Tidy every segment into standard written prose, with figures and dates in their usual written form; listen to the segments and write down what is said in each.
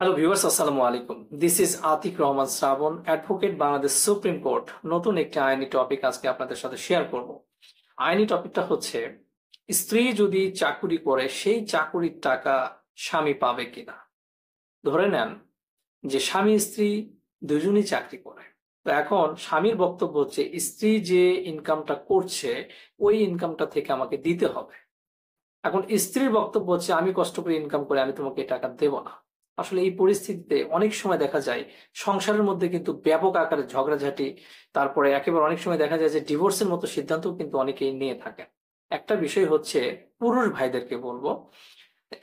Hello viewers, আসসালামু আলাইকুম। This is Atiq Rahman Shrabon, advocate, Bangladesh supreme court. নতুন একটি আইনি টপিক আজকে আপনাদের সাথে শেয়ার করব। আইনি টপিকটা হচ্ছে, স্ত্রী যদি চাকুরি করে সেই চাকুরির টাকা স্বামী পাবে কিনা। ধরে নেন যে স্বামী স্ত্রী দুজনই চাকরি করে। তো এখন স্বামীর বক্তব্য হচ্ছে স্ত্রী যে ইনকামটা করছে ওই ইনকামটা থেকে আমাকে দিতে হবে। এখন স্ত্রীর বক্তব্য হচ্ছে আমি কষ্ট করে ইনকাম করে আমি তোমাকে এই টাকা দেব না। আসলে এই পরিস্থিতিতে অনেক সময় দেখা যায় সংসারের মধ্যে কিন্তু ব্যাপক আকারে ঝগড়াঝাটি, তারপরে একেবারে অনেক সময় দেখা যায় যে ডিভোর্সের মতো সিদ্ধান্ত কিন্তু অনেকেই নিয়ে থাকেন। একটা বিষয় হচ্ছে, পুরুষ ভাইদেরকে বলবো,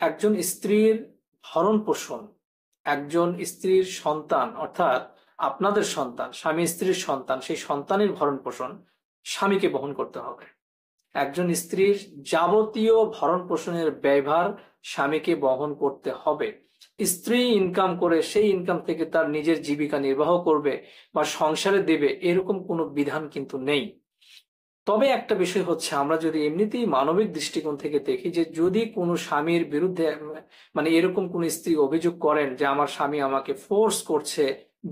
একজন স্ত্রীর ভরণ পোষণ, একজন স্ত্রীর সন্তান অর্থাৎ আপনাদের সন্তান, স্বামী স্ত্রীর সন্তান, সেই সন্তানের ভরণ পোষণ স্বামীকে বহন করতে হবে। একজন স্ত্রীর যাবতীয় ভরণ পোষণের ব্যয়ভার স্বামীকে বহন করতে হবে। স্ত্রী ইনকাম করে সেই ইনকাম থেকে তার নিজের জীবিকা নির্বাহ করবে বা সংসারে দেবে, এরকম কোনো বিধান কিন্তু নেই। তবে একটা বিষয় হচ্ছে, আমরা যদি এমনিতেই মানবিক দৃষ্টিকোণ থেকে দেখি যে যদি কোনো স্বামীর বিরুদ্ধে মানে এরকম কোন স্ত্রী অভিযোগ করেন যে আমার স্বামী আমাকে ফোর্স করছে,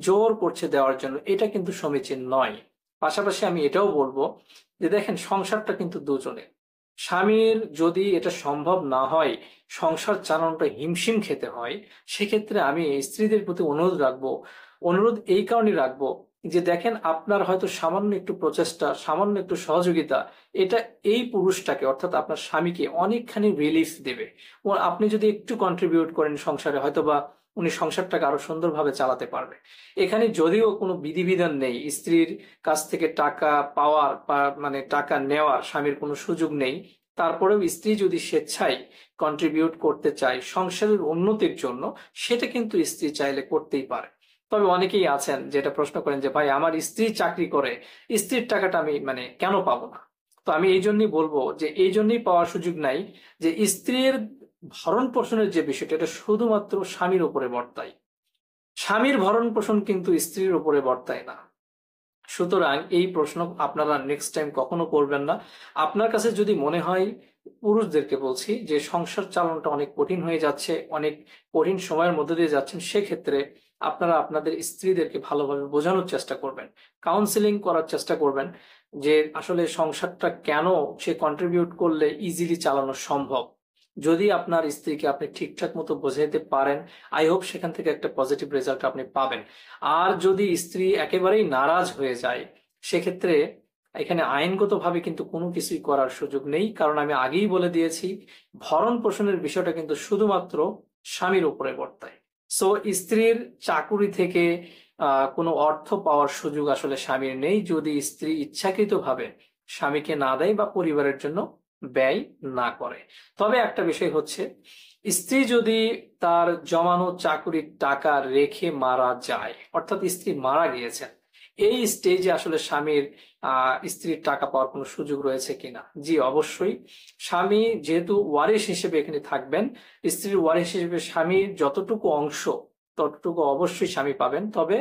জোর করছে দেওয়ার জন্য, এটা কিন্তু সমীচীন নয়। পাশাপাশি আমি এটাও বলবো যে দেখেন, সংসারটা কিন্তু দুজনের। স্বামীর যদি এটা সম্ভব না হয়, সংসার চালানোটা হিমশিম খেতে হয়, সেক্ষেত্রে আমি স্ত্রীদের প্রতি অনুরোধ এই কারণে রাখবো যে দেখেন, আপনার হয়তো সামান্য একটু প্রচেষ্টা, সামান্য একটু সহযোগিতা, এটা এই পুরুষটাকে অর্থাৎ আপনার স্বামীকে অনেকখানি রিলিফ দেবে। ও আপনি যদি একটু কন্ট্রিবিউট করেন সংসারে, হয়তোবা উনি সংসারটাকে আরো সুন্দরভাবে চালাতে পারবে। এখানে যদিও কোনো বিধিবিধান নেই, স্ত্রীর কাছ থেকে টাকা পাওয়ার বা মানে টাকা নেওয়ার স্বামীর কোনো সুযোগ নেই, তারপরেও স্ত্রী যদি স্বেচ্ছায় কন্ট্রিবিউট করতে চায় সংসারের উন্নতির জন্য, সেটা কিন্তু স্ত্রী চাইলে করতেই পারে। তবে অনেকেই আছেন যেটা প্রশ্ন করেন যে ভাই, আমার স্ত্রী চাকরি করে, স্ত্রীর টাকাটা আমি কেন পাবো না। তো আমি এই জন্যই বলবো যে এই জন্যই পাওয়ার সুযোগ নাই যে স্ত্রীর ভরণ পোষণের যে বিষয়টা, এটা শুধুমাত্র স্বামীর উপরে বর্তায়। স্বামীর ভরণ পোষণ কিন্তু স্ত্রীর উপরে বর্তায় না। সুতরাং এই প্রশ্ন আপনারা নেক্সট টাইম কখনো করবেন না। আপনার কাছে যদি মনে হয়, পুরুষদেরকে বলছি, যে সংসার চালানোটা অনেক কঠিন হয়ে যাচ্ছে, অনেক কঠিন সময়ের মধ্যে দিয়ে যাচ্ছেন, সেক্ষেত্রে আপনারা আপনাদের স্ত্রীদেরকে ভালোভাবে বোঝানোর চেষ্টা করবেন, কাউন্সিলিং করার চেষ্টা করবেন যে আসলে সংসারটা কেন সে কন্ট্রিবিউট করলে ইজিলি চালানো সম্ভব। যদি আপনার স্ত্রীকে আপনি ঠিকঠাক মতো বোঝাইতে পারেন, আই হোপ সেখান থেকে একটা পজিটিভ রেজাল্ট আপনি পাবেন। আর যদি স্ত্রী একেবারেই নারাজ হয়ে যায়, সেক্ষেত্রে এখানে আইনগতভাবে কিন্তু কোনো কিছুই করার সুযোগ নেই, কারণ আমি আগেই বলে দিয়েছি, ভরণ পোষণের বিষয়টা কিন্তু শুধুমাত্র স্বামীর উপরে বর্তায়। সো স্ত্রীর চাকুরি থেকে কোনো অর্থ পাওয়ার সুযোগ আসলে স্বামীর নেই, যদি স্ত্রী ইচ্ছাকৃতভাবে স্বামীকে না দেয় বা পরিবারের জন্য ব্যয় না করে। তবে একটা বিষয় হচ্ছে, স্ত্রী যদি তার জমানো চাকুরির টাকা রেখে মারা যায়, অর্থাৎ স্ত্রী মারা গিয়েছেন, এই স্টেজে আসলে স্বামীর স্ত্রীর টাকা পাওয়ার কোনো সুযোগ রয়েছে কিনা। জি অবশ্যই, স্বামী যেহেতু ওয়ারিশ হিসেবে এখানে থাকবেন, স্ত্রীর ওয়ারিশ হিসেবে স্বামীর যতটুকু অংশ ততটুকু অবশ্যই স্বামী পাবেন। তবে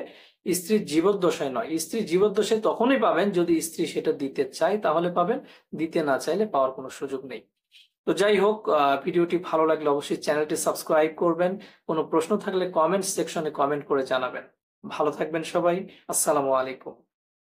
স্ত্রীর জীবদ্দশায় নয়, স্ত্রীর জীবদ্দশায় তখনই পাবেন যদি স্ত্রী সেটা দিতে চায়, তাহলে পাবেন, দিতে না চাইলে পাওয়ার কোনো সুযোগ নেই। তো যাই হোক, ভিডিওটি ভালো লাগলে অবশ্যই চ্যানেলটি সাবস্ক্রাইব করবেন। কোনো প্রশ্ন থাকলে কমেন্ট সেকশনে কমেন্ট করে জানাবেন। ভালো থাকবেন সবাই। আসসালামু আলাইকুম।